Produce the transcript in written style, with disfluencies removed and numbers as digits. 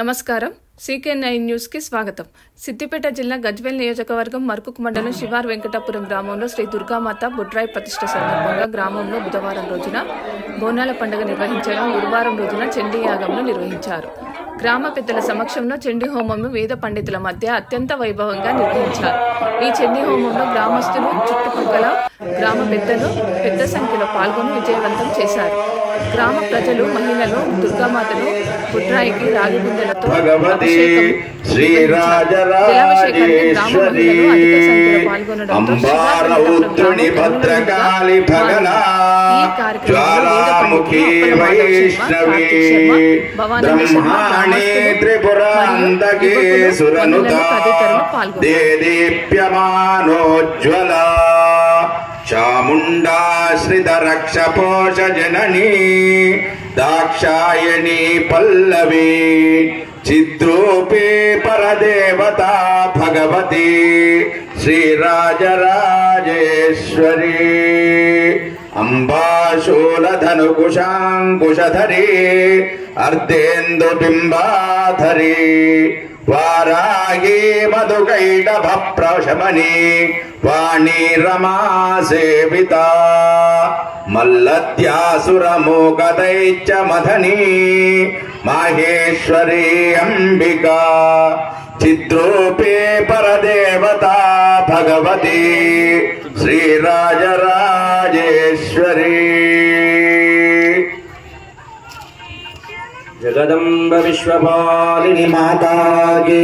నమస్కారం CK9 news కి స్వాగతం। సిద్దిపేట జిల్లా గజ్వేల్ నియోజకవర్గం మర్కుక్ మండలం శివార్ వెంకటాపురం గ్రామంలో శ్రీ దుర్గామాత బొడ్రాయి ప్రతిష్ఠ సందర్భంగా గ్రామంలో బుధవారం రోజున బోనాల పండుగ నిర్వహించగా గురువారం రోజున చండీ యాగంను నిర్వహించారు। గ్రామ పెద్దల సమక్షంలో చండీ హోమంను వేద పండితుల మధ్య అత్యంత వైభవంగా నిర్వహించారు। ఈ చండీ హోమంలో గ్రామస్తులు చుట్టుపక్కల గ్రామ పెద్దలు పెద్ద సంఖ్యలో పాల్గొని విజయవంతం చేశారు। గ్రామ ప్రజలు మహిళలు దుర్గామాతను బొడ్రాయికి రాగి గుండెలతో అభిషేకం జలాభిషేకానికి చాముండాశ్రిత రక్ష పోష జననీ దాక్షాయణీ పల్లవి చిద్రూపే పరదేవతా భగవతి శ్రీరాజరాజేశ్వరి అంబాశూలధనుకుశాంకుశధరి అర్ధేందు బింబాధరి వారాగి మధుకైటభ ప్రశమని వాణి రమా సేవిత మల్లత్యాసురమూకదైచ్చ మధని మాహేశ్వరి అంబికా చిద్రూపే పరదేవతా భగవతి శ్రీరాజరాజేశ్వరి జగదంబ విశ్వపాలిని మాతా కీ।